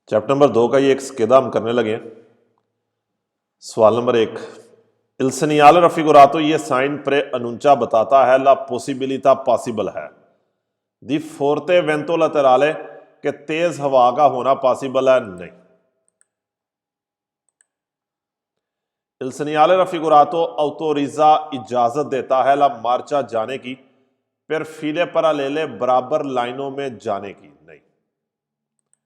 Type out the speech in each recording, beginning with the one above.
Chapter number 2 का ये एक स्केदा हम करने लगे हैं। सवाल नंबर 1, il segnale raffigurato ये साइन pre-annuncia बताता है la possibilità possible है दी forte vento laterale के तेज हवा का होना पॉसिबल है नहीं। il segnale raffigurato autorizza इजाजत देता है la marcia जाने की per file parallele बराबर लाइनों में जाने की नहीं।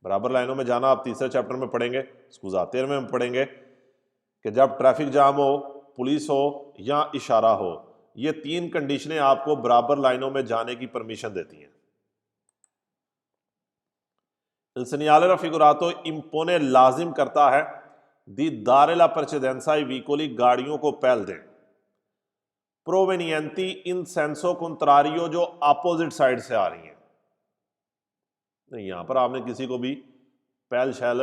बराबर लाइनों में जाना आप तीसरे चैप्टर में पढ़ेंगे, स्कूजा 13 में पढ़ेंगे कि जब ट्रैफिक जाम हो, पुलिस हो या इशारा हो, ये तीन कंडीशनें आपको बराबर लाइनों में जाने की परमिशन देती हैं। il segnale raffigurato impone लाजिम करता है दी dare la precedenza ai veicoli गाड़ियों को पहल दें provenienti in senso contrario जो अपोजिट साइड से आ रही हैं। नहीं, यहां पर आपने किसी को भी पहल शैल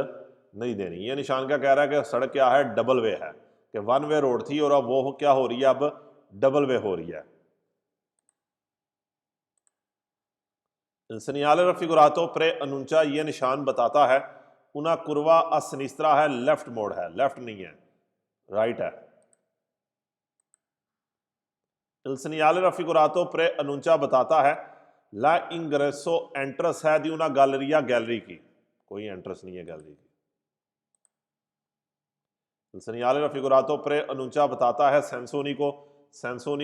नहीं देनी। ये निशान क्या कह रहा है कि सड़क क्या है, डबल वे है, कि वन वे रोड थी और अब वो क्या हो रही है, अब डबल वे हो रही है। il segnale raffigurato pre-annuncia ये निशान बताता है una curva a sinistra है, लेफ्ट मोड है, लेफ्ट नहीं है, राइट है। il segnale raffigurato pre-annuncia बताता है la ingresso entrance है दी una galleria गैलरी की, कोई एंट्रेंस नहीं है गैलरी की। il segnale raffigurato pre-annuncia बताता है सेंसोनी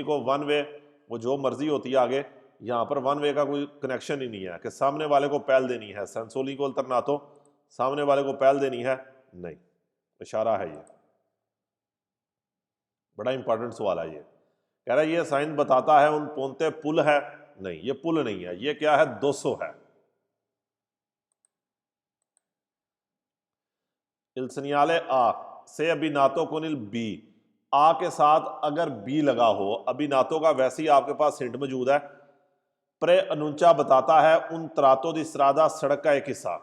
को वन वे, वो जो मर्जी होती है आगे, यहाँ पर वन वे का कोई कनेक्शन ही नहीं है कि सामने वाले को पहल देनी है, सेंसोनी को अल्टरनातो सामने वाले को पहल देनी है नहीं, इशारा है। ये बड़ा इंपॉर्टेंट सवाल है। ये कह रहा है ये साइन बताता है उन पोंते पुल है नहीं, ये पुल नहीं है, ये क्या है, 200 है। il segnale a से अबिनातो कोनिल बी, आ के साथ अगर बी लगा हो, अबिनातो का वैसे ही आपके पास हिंट मौजूद है। प्रे अनुंचा बताता है उन त्रातो दी स्ट्रादा सड़क का एक हिस्सा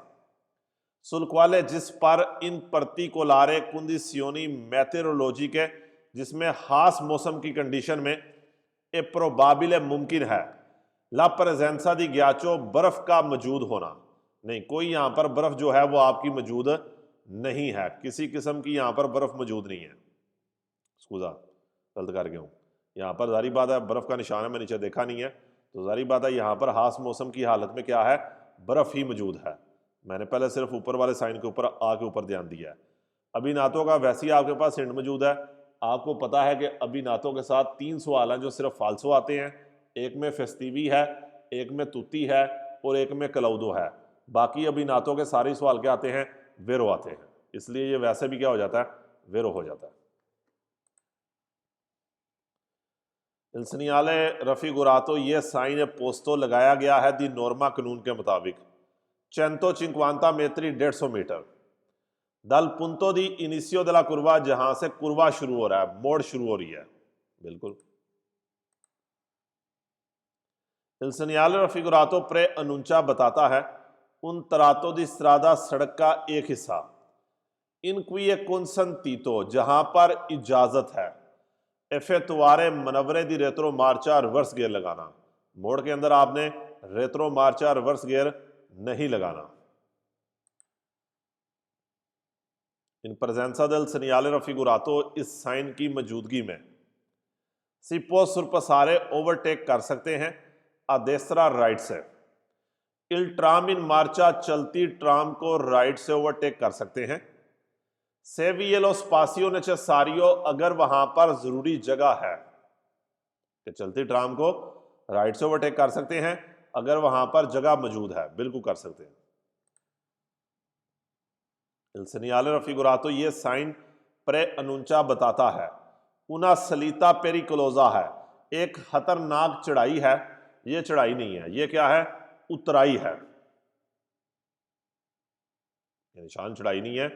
सुल्क वाले जिस पर इन पर्टिकुलारे कंडीशियोनी मेटेरोलॉजी के, जिसमें खास मौसम की कंडीशन में ए प्रोबाबिल मुमकिन है ला प्रेजेंसा दी ग्याचो बर्फ का मौजूद होना नहीं, कोई यहाँ पर बर्फ जो है वो आपकी मौजूद नहीं है, किसी किस्म की यहाँ पर बर्फ मौजूद नहीं है। स्कूजा गलत कर गया हूँ, यहाँ पर जारी बात है बर्फ का निशान है, मैं नीचे देखा नहीं है, तो जारी बात है यहाँ पर खास मौसम की हालत में क्या है, बर्फ ही मौजूद है। मैंने पहले सिर्फ ऊपर वाले साइन के ऊपर आ के ऊपर ध्यान दिया है। अभिनातों का वैसे ही आपके पास हिंट मौजूद है। आपको पता है कि अभिनातों के साथ 3 सवाल हैं जो सिर्फ फाल्सो आते हैं, एक में फेस्टिवी है, एक में तुती है और एक में क्लाउडो है। बाकी अभिनातों के सारे सवाल क्या आते हैं, वेरो आते हैं, इसलिए ये वैसे भी क्या हो जाता है, वेरो हो जाता है। il segnale raffigurato ये साइन पोस्तो लगाया गया है दी नॉर्मा कानून के मुताबिक 150 मेत्री 150 मीटर दल पुंतो दी इनिशियो दला कुर्वा, जहां से कुर्वा शुरू हो रहा है, मोड़ शुरू हो रही है, बिल्कुल। il segnale raffigurato pre-annuncia बताता है उन तरातो दी स्ट्रादा सड़क का एक हिस्सा इन क्वी consentito जहां पर इजाजत है एफेतुआरे मनवरे दी रेत्रो मार्चा रिवर्स गियर लगाना, मोड़ के अंदर आपने रेत्रो मार्चा रिवर्स गियर नहीं लगाना। इन presenza del segnale raffigurato इस साइन की मौजूदगी में सिपो सुरपसारे ओवरटेक कर सकते हैं अदेसरा राइट से, इल ट्राम इन मार्चा चलती ट्राम को राइट से ओवरटेक कर सकते हैं, सेवियलो स्पासियो नेसेसारियो अगर वहां पर जरूरी जगह है कि चलती ट्राम को राइट से ओवरटेक कर सकते हैं अगर वहां पर जगह मौजूद है, बिल्कुल कर सकते हैं। il segnale raffigurato ये साइन pre-annuncia बताता है una salita pericolosa है, एक खतरनाक चढ़ाई है, ये चढ़ाई नहीं है, ये क्या है, उतराई है। ये निशान चढ़ाई नहीं है,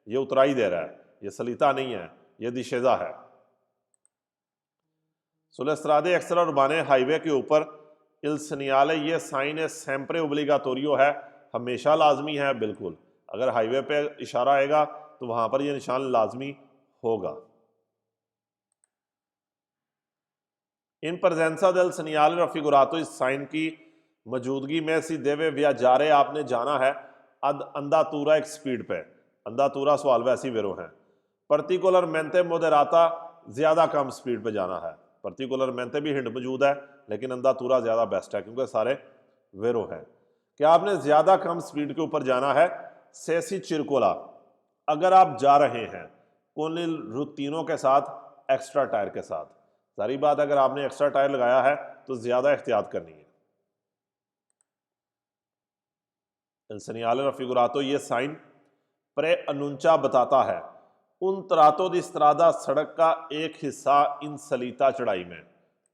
ये उतराई दे रहा है, ये सलीता नहीं है, ये दिशेजा है। सुलेस्त्रादे एक्स्ट्रा उर्बाने हाईवे के ऊपर il segnale ये साइन है sempre obligatorio है, हमेशा लाजमी है, बिल्कुल। अगर हाईवे पे इशारा आएगा तो वहां पर ये निशान लाजमी होगा। इन presenza del segnale raffigurato इस साइन की मौजूदगी में सी देवे व्याजारे आपने जाना है अंदातूरा एक स्पीड पे, अंदातूरा सवाल वैसी वेरो है। पर्टिकुलर मेंते मोदेराता ज्यादा कम स्पीड पे जाना है, पर्टिकुलर मेंते भी हिंट मौजूद है लेकिन अंदातूरा ज्यादा बेस्ट है क्योंकि सारे वेरो हैं। क्या आपने ज्यादा कम स्पीड के ऊपर जाना है, सेसी चिरकोला, अगर आप जा रहे हैं कोनिल रुतीनों के साथ एक्स्ट्रा टायर के साथ, सारी बात अगर आपने एक्स्ट्रा टायर लगाया है तो ज्यादा एहतियात करनी है। El segnale raffigurato ये साइन प्रे अनुंचा बताता है उन तरातो दी स्त्रादा सड़क का एक हिस्सा इन सलीता चढ़ाई में,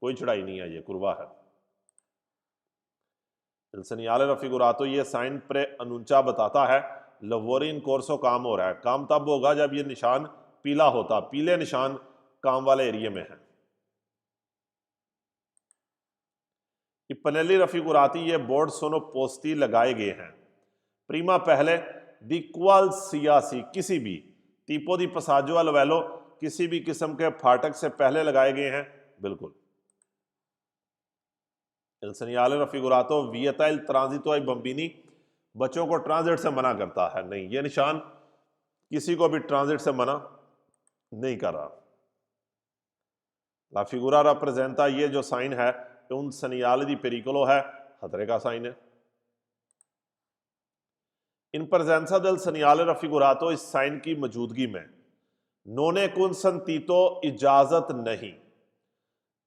कोई चढ़ाई नहीं है, ये कुर्बा है। El segnale raffigurato ये साइन प्रे अनुंचा बताता है लवोरी इन कोर्सो काम हो रहा है, काम तब होगा जब ये निशान पीला होता, पीले निशान काम वाले एरिया में है। पनेली रफिकुराती ये बोर्ड सोनो पोस्ती लगाए गए हैं प्रीमा पहले दी क्वाल सियासी किसी भी तीपो दी पसाजो अलवेलो किसी भी किस्म के फाटक से पहले लगाए गए हैं, बिल्कुल। El segnale raffigurato vieta il transito ai bambini, बच्चों को ट्रांजिट से मना करता है, नहीं, ये निशान किसी को भी ट्रांजिट से मना नहीं कर रहा। ला फिगुरा रप्रेजेंटा ये जो साइन है उन सनियाले दी पेरिकोलो है, खतरे का साइन है। इन presenza del segnale raffigurato इस साइन की मौजूदगी में नोने कुन संतीतो इजाजत नहीं,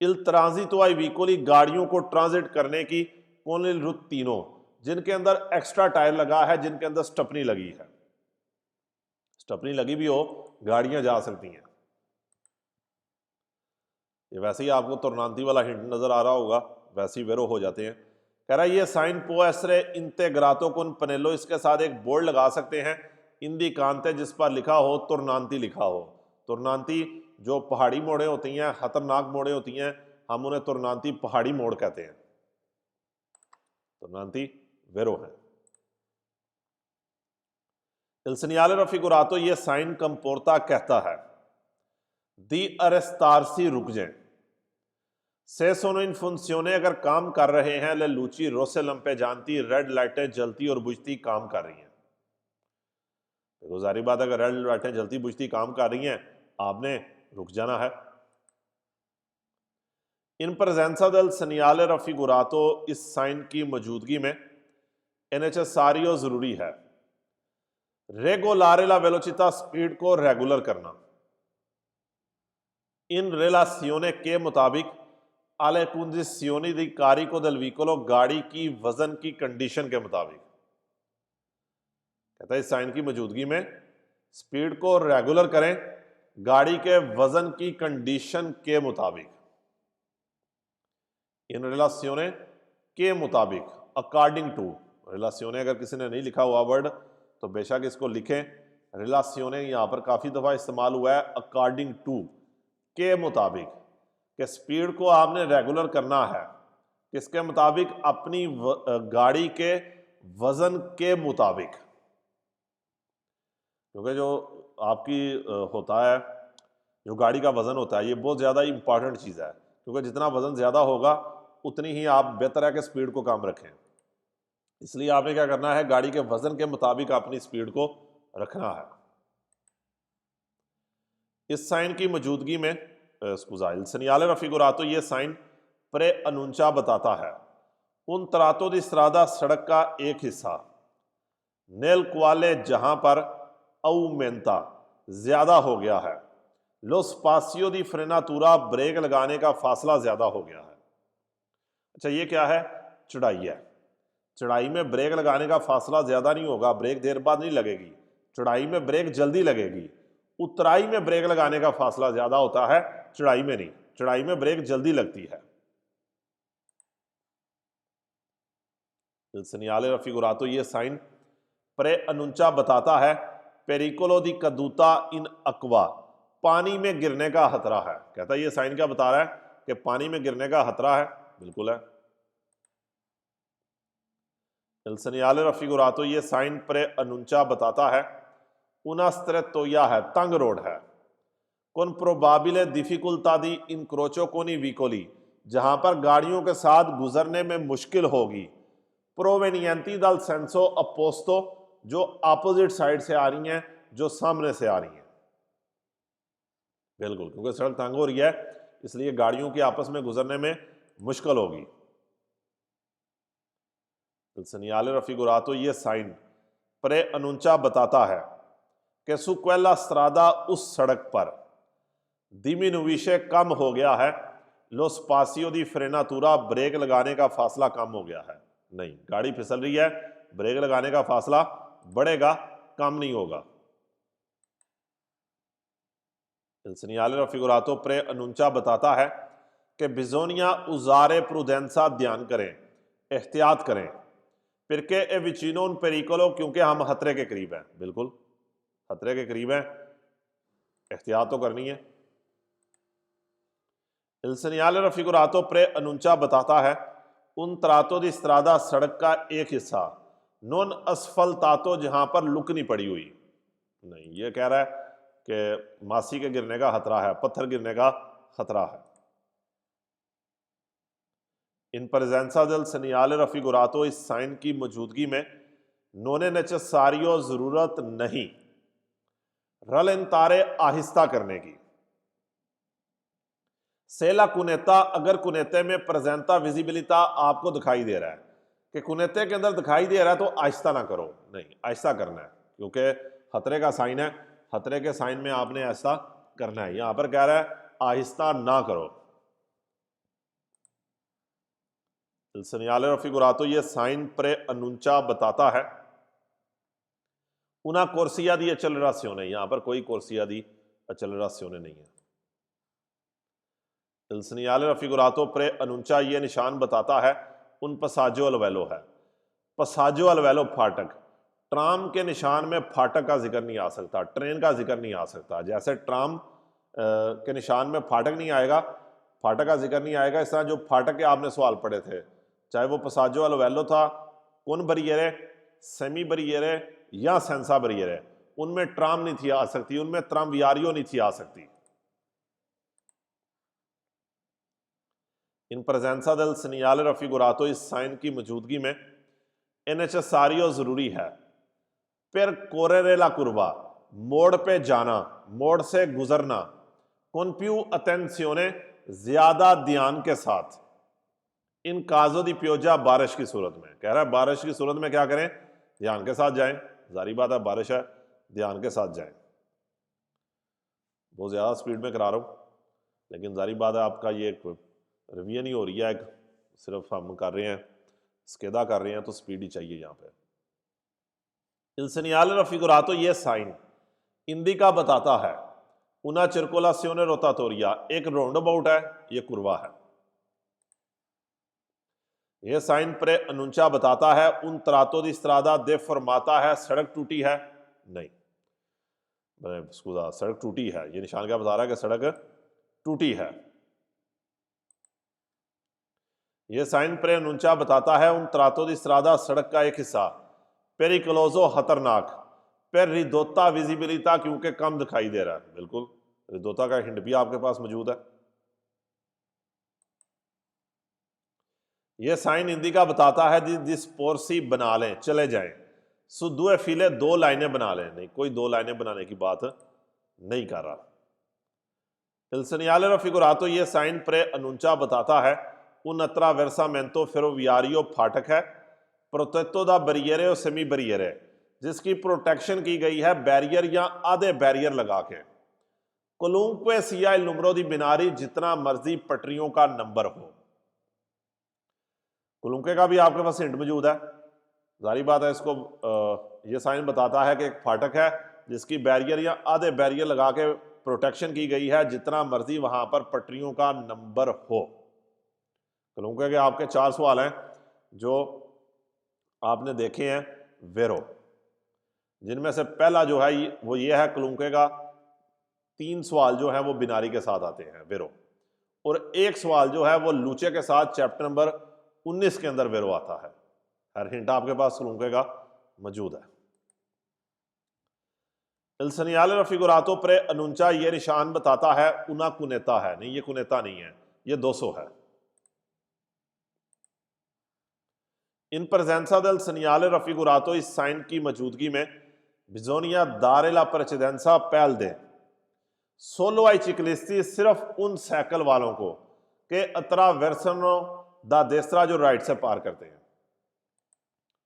इल ट्रांजितो आई वीकोली गाड़ियों को ट्रांजिट करने की कोनिल रुतीनो जिनके अंदर एक्स्ट्रा टायर लगा है, जिनके अंदर स्टपनी लगी है, स्टपनी लगी भी हो गाड़ियां जा सकती हैं। ये वैसे ही आपको तुर्नांती वाला हिंट नजर आ रहा होगा, वैसे ही वेरो हो जाते हैं। कह रहा है ये साइन पोएस्रे इंटेग्रातो कुन पनेलो, इसके साथ एक बोर्ड लगा सकते हैं इंदी कांते जिस पर लिखा हो तुर्नांती लिखा हो। तुर्नांती जो पहाड़ी मोड़े होती हैं, खतरनाक मोड़े होती हैं, हम उन्हें तुर्नांती पहाड़ी मोड़ कहते हैं, तुर्नांती वेरो है। Il segnale raffigurato ये साइन कंपोर्ता कहता है दी अरेस्तारसी रुक जाए, से सोनो इन फंक्शने अगर काम कर रहे हैं, ले लूची रोसे लंपे जानती, रेड लाइटें जलती और बुझती काम कर रही हैं। तो जारी बात अगर रेड लाइटें जलती बुझती काम कर रही हैं, आपने रुक जाना है। इन presenza del segnale raffigurato इस साइन की मौजूदगी में necessario जरूरी है रेगोलारे ला वेलोचिता स्पीड को रेगुलर करना, इन रिलासियोने के मुताबिक आले कंडीशनी दी कारिको del vicolo गाड़ी की वजन की कंडीशन के मुताबिक, कहता है इस साइन की मौजूदगी में स्पीड को रेगुलर करें गाड़ी के वजन की कंडीशन के मुताबिक, इन रिलासियोने के मुताबिक, अकॉर्डिंग टू, रिलासियोने अगर किसी ने नहीं लिखा हुआ वर्ड तो बेशक इसको लिखें, रिलासियोने यहां पर काफी दफा इस्तेमाल हुआ है, अकॉर्डिंग टू के मुताबिक, कि स्पीड को आपने रेगुलर करना है, किसके मुताबिक, अपनी गाड़ी के वजन के मुताबिक, क्योंकि जो आपकी होता है, जो गाड़ी का वजन होता है, ये बहुत ज्यादा इंपॉर्टेंट चीज है, क्योंकि जितना वजन ज्यादा होगा उतनी ही आप बेहतर है कि स्पीड को कम रखें। इसलिए आपने क्या करना है, गाड़ी के वजन के मुताबिक अपनी स्पीड को रखना है। इस साइन की मौजूदगी में स्कूजाइल सनियाले रफिगुरातो ये साइन प्रे अनुंचा बताता है उन तरातो दी स्त्रादा सड़क का एक हिस्सा नेल क्वाले जहां पर औमेंता ज्यादा हो गया है, लो स्पासियो दी फ्रेनातूरा ब्रेक लगाने का फासला ज्यादा हो गया है। अच्छा ये क्या है, चढ़ाई है, चढ़ाई में ब्रेक लगाने का फासला ज्यादा नहीं होगा, ब्रेक देर बाद नहीं लगेगी, चढ़ाई में ब्रेक जल्दी लगेगी, उतराई में ब्रेक लगाने का फासला ज्यादा होता है, चढ़ाई में नहीं, चढ़ाई में ब्रेक जल्दी लगती है। सनियाले रफिगुरातो ये साइन प्रे अनुंचा बताता है पेरिकोलो दी कदूता इन अक्वा, पानी में गिरने का खतरा है। कहता है ये साइन क्या बता रहा है कि पानी में गिरने का खतरा है, बिल्कुल है। El segnale raffigurato ये साइन प्रे अनुंचा बताता है una strettoia है, तंग रोड है, con probabile difficoltà di incrocio con i vicoli, जहां पर गाड़ियों के साथ गुजरने में मुश्किल होगी, provenienti dal senso opposto, जो अपोजिट साइड से आ रही हैं, जो सामने से आ रही हैं। बिल्कुल, क्योंकि सड़क तंग हो रही है इसलिए गाड़ियों की आपस में गुजरने में मुश्किल होगी। segnale raffigurato ये साइन preannuncia बताता है कि su quella strada उस सड़क पर diminuisce कम हो गया है, lo spazio di frenatura brake लगाने का फासला कम हो गया है। नहीं, गाड़ी फिसल रही है, ब्रेक लगाने का फासला बढ़ेगा, कम नहीं होगा। il segnale raffigurato preannuncia बताता है कि bisogna usare prudenza, ध्यान करें, एहतियात करें, perché è vicino un pericolo, क्योंकि हम खतरे के करीब हैं। बिल्कुल खतरे के करीब हैं, एहतियात तो करनी है। il segnale raffigurato preannuncia बताता है un tratto di strada, सड़क का एक हिस्सा, non asfaltato, जहां पर लुक नहीं पड़ी हुई। नहीं, ये कह रहा है कि मासी के गिरने का खतरा है, पत्थर गिरने का खतरा है। इन presenza del segnale raffigurato, इस साइन की मौजूदगी में non è necessario, जरूरत नहीं, rallentare, आहिस्ता करने की। se la cunetta, अगर कुनेते में प्रेजेंटा विजिबिलिटा आपको दिखाई दे रहा है कि कुनेते के अंदर दिखाई दे रहा है तो आहिस्ता ना करो, नहीं, आहिस्ता करना है, क्योंकि खतरे का साइन है, खतरे के साइन में आपने ऐसा करना है। यहां पर कह रहा है आहिस्ता ना करो। il segnale raffigurato ये साइन preannuncia बताता है una corsia di accelerazione, यहां पर कोई corsia di accelerazione नहीं है। il segnale raffigurato preannuncia ये निशान बताता है उन passaggio al velo है, passaggio al velo फाटक। ट्राम के निशान में फाटक का जिक्र नहीं आ सकता, ट्रेन का जिक्र नहीं आ सकता। जैसे ट्राम के निशान में फाटक नहीं आएगा, फाटक का जिक्र नहीं आएगा, इस तरह जो फाटक के आपने सवाल पढ़े थे, चाहे वो passaggio al velo था, कौन बरियरे, सेमी बरियरे या सेंसा बरियरे, उनमें ट्राम नहीं थी आ सकती, उनमें ट्रामवियारियो नहीं थी आ सकती। इन presenza del segnale raffigurato, इस साइन की मौजूदगी में è necessario, जरूरी है, per correre la curva, मोड़ पे जाना, मोड़ से गुजरना, con più attenzione, ज्यादा ध्यान के साथ, इन caso di pioggia, बारिश की सूरत में। कह रहा है बारिश की सूरत में क्या करें, ध्यान के साथ जाएं। जारी बात है, बारिश है, ध्यान के साथ जाएं। बहुत ज्यादा स्पीड में करा रहा हूं, लेकिन जारी बात है आपका ये रिवीजन नहीं हो रही है, सिर्फ हम कर रहे हैं, स्केदा कर रहे हैं, तो स्पीड ही चाहिए यहाँ पे। il segnale raffigurato ये साइन इंडिका बताता है una circolazione rotatoria, एक राउंड अबाउट है, ये कुर्वा है। ये साइन preannuncia बताता है un tratto di strada deformata है, सड़क टूटी है, नहीं, सड़क टूटी है, ये निशान क्या बता रहा है कि सड़क टूटी है। ये साइन preannuncia बताता है उन tratto di strada, सड़क का एक हिस्सा, pericoloso, खतरनाक, per ridotta visibilità, क्योंकि कम दिखाई दे रहा है। बिल्कुल, रिदोता का हिंट भी आपके पास मौजूद है। ये साइन इंडिका बताता है disporsi, बना लें, चले जाएं, su due file, दो लाइनें बना लें, नहीं, कोई दो लाइनें बनाने की बात नहीं कर रहा। il segnale raffigurato ये साइन preannuncia बताता है un attraversamento ferroviario, फाटक है, protetto da barriere और सेमी बैरियर, जिसकी प्रोटेक्शन की गई है बैरियर या आधे बैरियर लगा के। कोलुम्बे Siya il numero di binari, जितना मर्जी पटरियों का नंबर हो। कोलुम्बे का भी आपके पास हिंट मौजूद है, जारी बात है, इसको ये साइन बताता है कि एक फाटक है जिसकी बैरियर या आधे बैरियर लगा के प्रोटेक्शन की गई है, जितना मर्जी वहां पर पटरियों का नंबर हो। कोलुम्बे के आपके 4 सवाल हैं जो आपने देखे हैं वेरो, जिनमें से पहला जो है वो ये है कोलुम्बे का, 3 सवाल जो है वो बिनारी के साथ आते हैं वेरो, और एक सवाल जो है वो लूचे के साथ चैप्टर नंबर 19 के अंदर वेरो आता है। हर हिंट आपके पास कोलुम्बे का मौजूद है। il segnale raffigurato preannuncia ये निशान बताता है una cunetta है, नहीं, ये cunetta नहीं है, ये 200 है। इन presenza del segnale raffigurato इस साइन की मौजूदगी में bisogna dare la precedenza पहल दें solo ai ciclisti सिर्फ उन साइकिल वालों को के attraversano da destra जो राइट से पार करते हैं।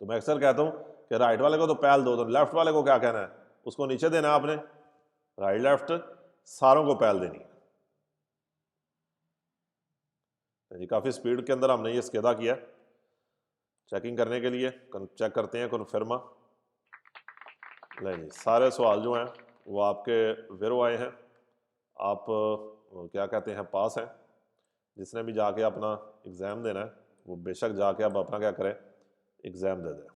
तो मैं अक्सर कहता हूं कि राइट वाले को तो पहल दो, तो लेफ्ट वाले को क्या कहना है, उसको नीचे देना है आपने, राइट लेफ्ट सारों को पहल देनी है जी। काफी स्पीड के अंदर हमने ये स्केदा किया। चेकिंग करने के लिए चेक करते हैं कन्फर्मा। नहीं, सारे सवाल जो हैं वो आपके वेरो आए हैं, आप क्या कहते हैं पास हैं। जिसने भी जाके अपना एग्ज़ाम देना है वो बेशक जाके अब अपना क्या करें, एग्ज़ाम दे दें।